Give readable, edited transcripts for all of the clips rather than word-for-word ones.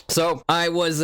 So I was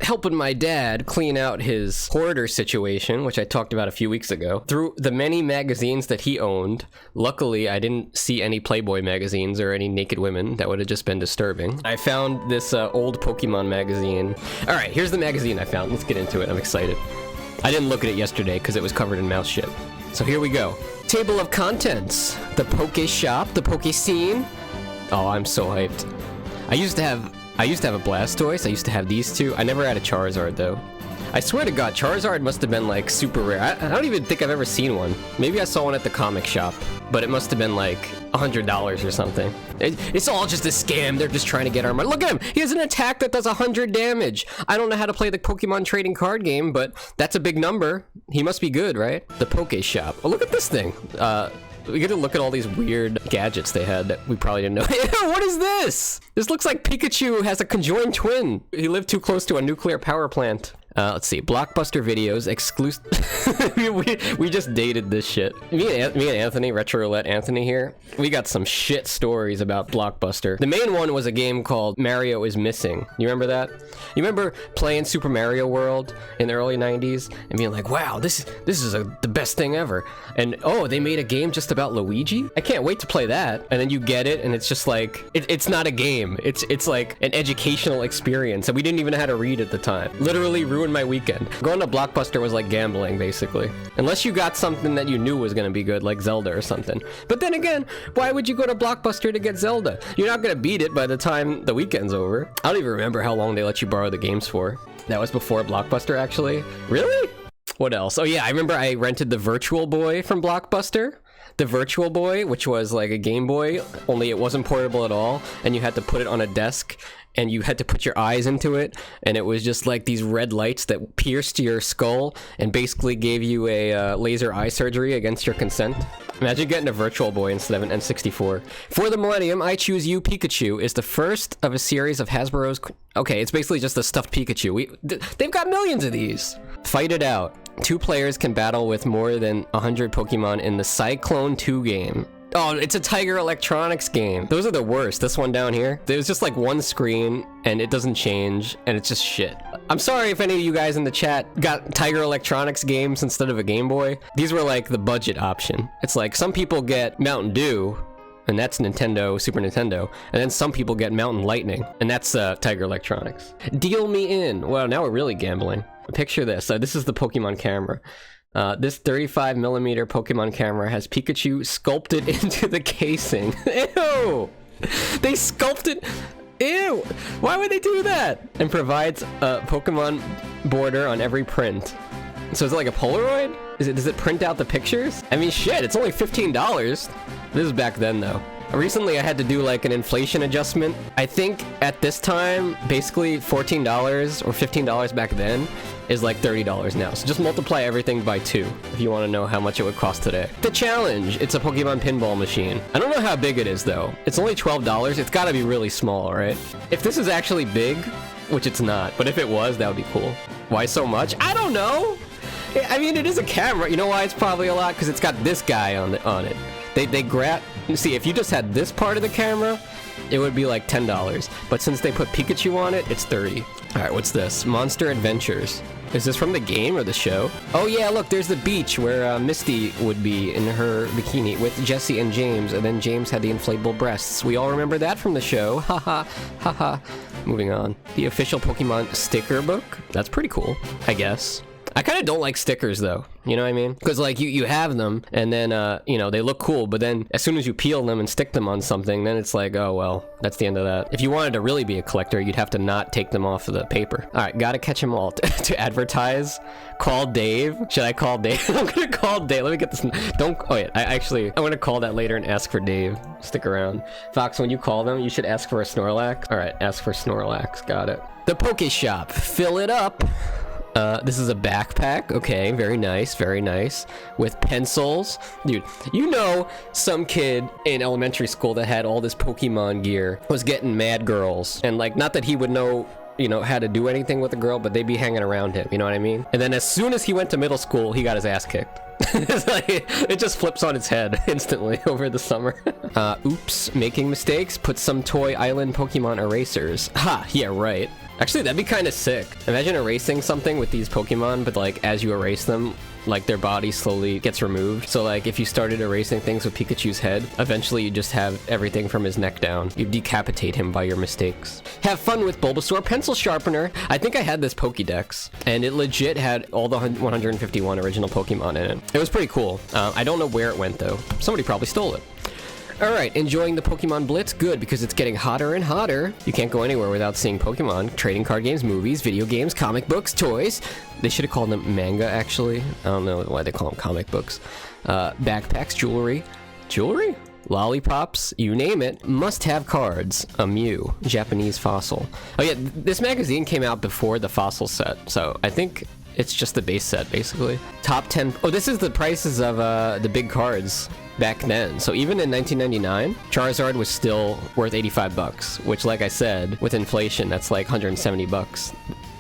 helping my dad clean out his hoarder situation, which I talked about a few weeks ago, through the many magazines that he owned. Luckily, I didn't see any Playboy magazines or any naked women. That would have just been disturbing. I found this old Pokemon magazine. All right, here's the magazine I found. Let's get into it. I'm excited. I didn't look at it yesterday because it was covered in mouse shit. So here we go. Table of contents. The Poke Shop, the Poke Scene. Oh, I'm so hyped. I used to have a Blastoise. I used to have these two. I never had a Charizard, though. I swear to God, Charizard must have been, like, super rare. I don't even think I've ever seen one. Maybe I saw one at the comic shop, but it must have been, like, $100 or something. It's all just a scam. They're just trying to get our money. Look at him! He has an attack that does 100 damage! I don't know how to play the Pokemon trading card game, but that's a big number. He must be good, right? The Poke Shop. Oh, look at this thing! We get to look at all these weird gadgets they had that we probably didn't know. Ew, what is this? This looks like Pikachu has a conjoined twin. He lived too close to a nuclear power plant. Let's see. Blockbuster Videos, exclusive. we just dated this shit. Me and Anthony, Retro Roulette Anthony here, we got some shit stories about Blockbuster. The main one was a game called Mario is Missing. You remember that? You remember playing Super Mario World in the early 90s and being like, wow, this is the best thing ever. And oh, they made a game just about Luigi? I can't wait to play that. And then you get it and it's just like, it's not a game. It's like an educational experience. And we didn't even know how to read at the time. Literally ruined my weekend. Going to Blockbuster was like gambling, basically. Unless you got something that you knew was going to be good, like Zelda or something. But then again, why would you go to Blockbuster to get Zelda? You're not going to beat it by the time the weekend's over. I don't even remember how long they let you borrow the games for. That was before Blockbuster, actually. Really? What else? Oh yeah, I remember I rented the Virtual Boy from Blockbuster. The Virtual Boy, which was like a Game Boy, only it wasn't portable at all, and you had to put it on a desk, and you had to put your eyes into it, and it was just like these red lights that pierced your skull and basically gave you a laser eye surgery against your consent. Imagine getting a Virtual Boy instead of an N64. For the Millennium, I Choose You Pikachu is the first of a series of Hasbro's... Okay, it's basically just a stuffed Pikachu. They've got millions of these. Fight it out. 2 players can battle with more than 100 Pokemon in the Cyclone 2 game. Oh, it's a Tiger Electronics game. Those are the worst. This one down here. There's just like one screen and it doesn't change and it's just shit. I'm sorry if any of you guys in the chat got Tiger Electronics games instead of a Game Boy. These were like the budget option. It's like some people get Mountain Dew, and that's Nintendo, Super Nintendo. And then some people get Mountain Lightning, and that's Tiger Electronics. Deal me in. Well, now we're really gambling. Picture this. This is the Pokemon camera. This 35mm Pokemon camera has Pikachu sculpted into the casing. Ew! They sculpted... Ew! Why would they do that? And provides a Pokemon border on every print. So is it like a Polaroid? Does it print out the pictures? I mean, shit, it's only $15. This is back then, though. Recently, I had to do like an inflation adjustment. I think at this time, basically $14 or $15 back then is like $30 now. So just multiply everything by 2 if you want to know how much it would cost today. The challenge, it's a Pokemon pinball machine. I don't know how big it is though. It's only $12. It's gotta be really small, right? If this is actually big, which it's not, but if it was, that would be cool. Why so much? I don't know. I mean, it is a camera. You know why it's probably a lot? Because it's got this guy on it. They grab... See, if you just had this part of the camera, it would be like $10. But since they put Pikachu on it, it's $30. Alright, what's this? Monster Adventures. Is this from the game or the show? Oh yeah, look, there's the beach where Misty would be in her bikini with Jesse and James, and then James had the inflatable breasts. We all remember that from the show. Haha, haha. Moving on. The official Pokemon sticker book. That's pretty cool, I guess. I kind of don't like stickers though, you know what I mean? Because like you have them and then, you know, they look cool, but then as soon as you peel them and stick them on something, then it's like, oh, well, that's the end of that. If you wanted to really be a collector, you'd have to not take them off of the paper. All right, gotta catch them all to advertise. Call Dave. Should I call Dave? I'm gonna call Dave. Let me get this. Oh yeah, I'm gonna call that later and ask for Dave. Stick around. Fox, when you call them, you should ask for a Snorlax. All right, ask for Snorlax. Got it. The Poke Shop. Fill it up. This is a backpack. Okay, very nice, very nice. With pencils. Dude, you know some kid in elementary school that had all this Pokemon gear was getting mad girls. And like, not that he would know, you know, how to do anything with a girl, but they'd be hanging around him, you know what I mean? And then as soon as he went to middle school, he got his ass kicked. It's like, it just flips on its head instantly over the summer. Oops, making mistakes. Put some toy island Pokemon erasers. Ha, yeah, right. Actually, that'd be kind of sick. Imagine erasing something with these Pokemon, but like as you erase them, like their body slowly gets removed. So like if you started erasing things with Pikachu's head, eventually you just have everything from his neck down. You decapitate him by your mistakes. Have fun with Bulbasaur Pencil Sharpener. I think I had this Pokédex, and it legit had all the 151 original Pokemon in it. It was pretty cool. I don't know where it went though. Somebody probably stole it. Alright, enjoying the Pokemon Blitz? Good, because it's getting hotter and hotter. You can't go anywhere without seeing Pokemon. Trading card games, movies, video games, comic books, toys. They should have called them manga, actually. I don't know why they call them comic books. Backpacks, jewelry. Jewelry? Lollipops, you name it. Must have cards. A Mew. Japanese fossil. Oh yeah, this magazine came out before the fossil set, so I think it's just the base set, basically. Top 10. Oh, this is the prices of the big cards back then. So even in 1999, Charizard was still worth 85 bucks, which, like I said, with inflation, that's like 170 bucks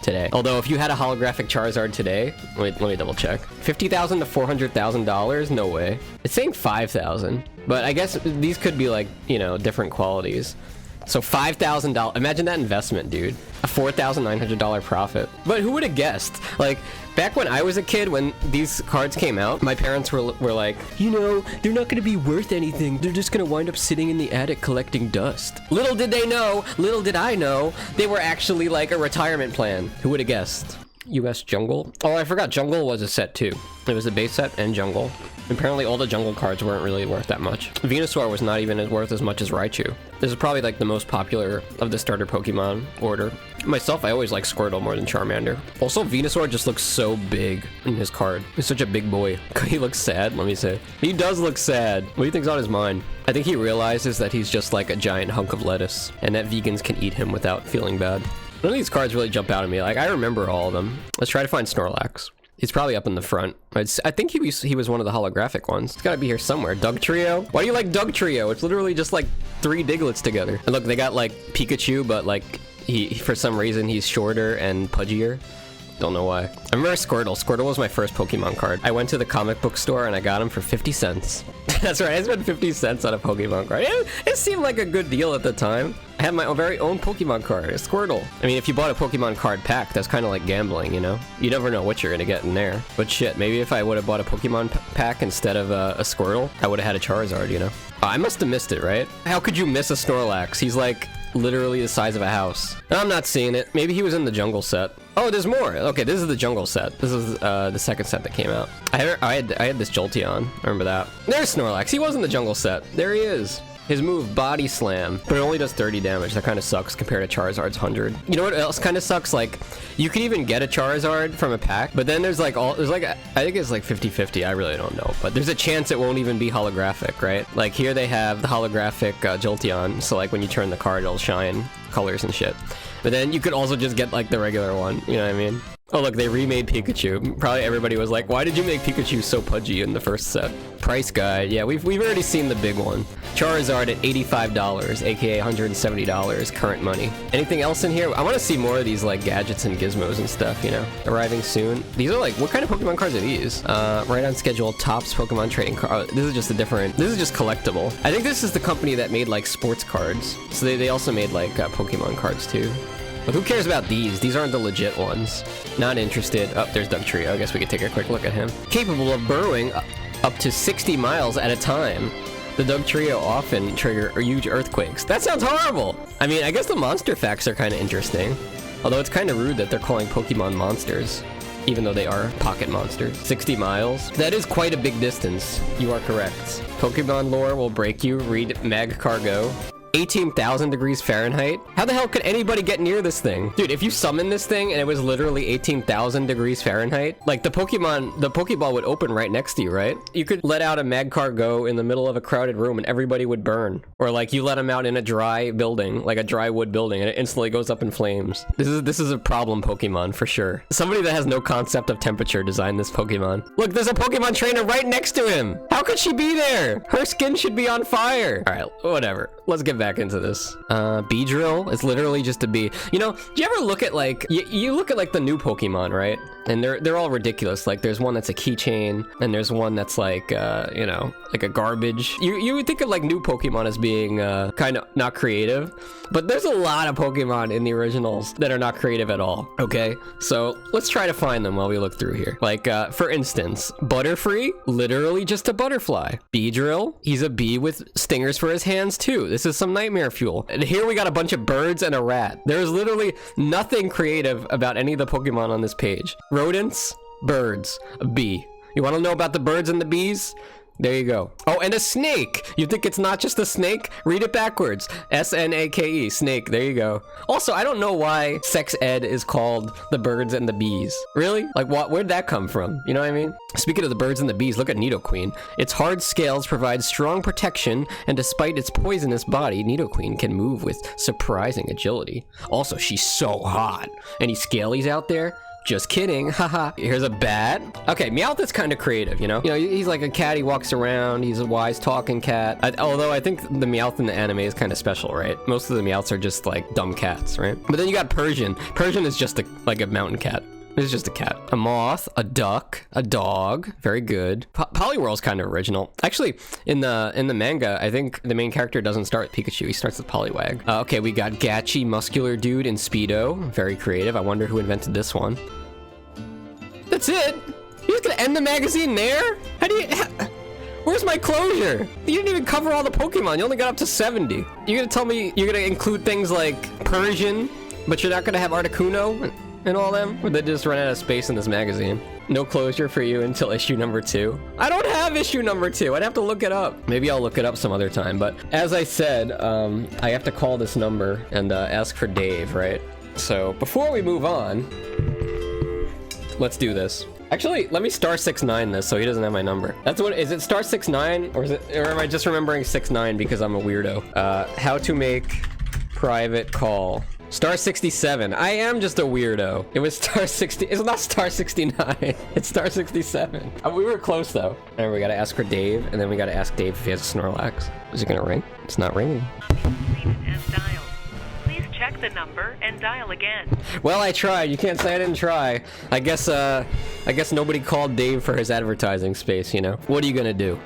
today. Although if you had a holographic Charizard today, let me double check. $50,000 to $400,000? No way. It's saying 5,000, but I guess these could be like, you know, different qualities. So $5,000, imagine that investment, dude. A $4,900 profit. But who would have guessed? Like, back when I was a kid, when these cards came out, my parents were like, you know, they're not gonna be worth anything. They're just gonna wind up sitting in the attic collecting dust. Little did they know, little did I know, they were actually like a retirement plan. Who would have guessed? US Jungle? Oh, I forgot Jungle was a set too. It was a base set and Jungle. Apparently all the Jungle cards weren't really worth that much. Venusaur was not even worth as much as Raichu. This is probably like the most popular of the starter Pokemon order. Myself, I always like Squirtle more than Charmander. Also, Venusaur just looks so big in his card. He's such a big boy. He looks sad, let me say. He does look sad. What do you think's on his mind? I think he realizes that he's just like a giant hunk of lettuce, and that vegans can eat him without feeling bad. None of these cards really jump out at me. Like, I remember all of them. Let's try to find Snorlax. He's probably up in the front. I think he was one of the holographic ones. It's gotta be here somewhere. Doug Trio? Why do you like Doug Trio? It's literally just like 3 Digletts together. And look, they got like Pikachu, but like he for some reason he's shorter and pudgier. Don't know why. I remember Squirtle. Squirtle was my first Pokemon card. I went to the comic book store and I got him for 50 cents. That's right, I spent 50 cents on a Pokemon card. It seemed like a good deal at the time. I had my very own Pokemon card, a Squirtle. I mean, if you bought a Pokemon card pack, that's kind of like gambling, you know? You never know what you're gonna get in there. But shit, maybe if I would have bought a Pokemon pack instead of a Squirtle, I would have had a Charizard, you know? Oh, I must have missed it, right? How could you miss a Snorlax? He's like literally the size of a house. I'm not seeing it. Maybe he was in the jungle set. Oh, there's more. Okay, this is the jungle set. This is the second set that came out. I had this Jolteon. I remember that. There's Snorlax. He was in the jungle set. There he is. His move, Body Slam, but it only does 30 damage. That kind of sucks compared to Charizard's 100. You know what else kind of sucks? Like, you could even get a Charizard from a pack, but then there's like I think it's like 50-50. I really don't know, but there's a chance it won't even be holographic, right? Like here they have the holographic Jolteon, so like when you turn the card, it'll shine colors and shit. But then you could also just get like the regular one, you know what I mean? Oh look, they remade Pikachu. Probably everybody was like, why did you make Pikachu so pudgy in the first set? Price guide, yeah, we've already seen the big one. Charizard at $85, aka $170 current money. Anything else in here? I want to see more of these like gadgets and gizmos and stuff, you know? Arriving soon. These are like, what kind of Pokemon cards are these? Right on schedule, Topps Pokemon trading card. Oh, this is just this is just collectible. I think this is the company that made like sports cards. So they also made like Pokemon cards too. But who cares about these? These aren't the legit ones. Not interested. Oh, there's Doug Trio. I guess we could take a quick look at him. Capable of burrowing up to 60 miles at a time. The Doug Trio often trigger huge earthquakes. That sounds horrible! I mean, I guess the monster facts are kind of interesting. Although it's kind of rude that they're calling Pokemon monsters, even though they are pocket monsters. 60 miles? That is quite a big distance. You are correct. Pokemon lore will break you. Read Mag Cargo. 18,000 degrees Fahrenheit? How the hell could anybody get near this thing? Dude, if you summon this thing and it was literally 18,000 degrees Fahrenheit, like the Pokeball would open right next to you, right? You could let out a Magcargo in the middle of a crowded room and everybody would burn. Or like you let them out in a dry building, like a dry wood building, and it instantly goes up in flames. This is a problem Pokemon for sure. Somebody that has no concept of temperature designed this Pokemon. Look, there's a Pokemon trainer right next to him. How could she be there? Her skin should be on fire. All right, whatever. Let's get back back into this. Beedrill is literally just a bee. You know, do you ever look at like, you look at like the new Pokemon, right? And they're all ridiculous. Like there's one that's a keychain, and there's one that's like, you know, like a garbage. You would think of like new Pokemon as being kind of not creative, but there's a lot of Pokemon in the originals that are not creative at all. Okay, so let's try to find them while we look through here. Like, for instance, Butterfree, literally just a butterfly. Beedrill, he's a bee with stingers for his hands too. This is some nightmare fuel. And here we got a bunch of birds and a rat. There's literally nothing creative about any of the Pokemon on this page. Rodents, birds, a bee. You want to know about the birds and the bees? There you go. Oh, and a snake. You think it's not just a snake? Read it backwards. S-N-A-K-E, snake. There you go. Also, I don't know why sex ed is called the birds and the bees. Really? Like, where'd that come from? You know what I mean? Speaking of the birds and the bees, look at Nidoqueen. Its hard scales provide strong protection, and despite its poisonous body, Nidoqueen can move with surprising agility. Also, she's so hot. Any scalies out there? Just kidding, haha. Here's a bat. Okay, Meowth is kind of creative, you know? You know, he's like a cat, he walks around, he's a wise talking cat. Although I think the Meowth in the anime is kind of special, right? Most of the Meowths are just like dumb cats, right? But then you got Persian. Persian is just like a mountain cat. It's just a cat. A moth, a duck, a dog. Very good. Poliwhirl's kind of original. Actually, in the manga, I think the main character doesn't start with Pikachu. He starts with Poliwag. Okay, we got Gatchy, muscular dude in Speedo. Very creative. I wonder who invented this one. That's it? You're just gonna end the magazine there? Where's my closure? You didn't even cover all the Pokemon. You only got up to 70. You're gonna tell me you're gonna include things like Persian, but you're not gonna have Articuno and all them? Or they just run out of space in this magazine? No closure for you until issue number 2. I don't have issue number 2. I'd have to look it up. Maybe I'll look it up some other time. But as I said, I have to call this number and ask for Dave, right? So before we move on, let's do this. Actually, let me star 69 this so he doesn't have my number. That's what, is it star 69 or am I just remembering 69 because I'm a weirdo? How to make private call. Star 67. I am just a weirdo. It was star 60. It's not star 69. It's star 67. We were close though. And we gotta ask for Dave, and then we gotta ask Dave if he has a Snorlax. Is it gonna ring? It's not ringing. Check the number and dial again. Well, I tried. You can't say I didn't try. I guess nobody called Dave for his advertising space, you know? What are you gonna do?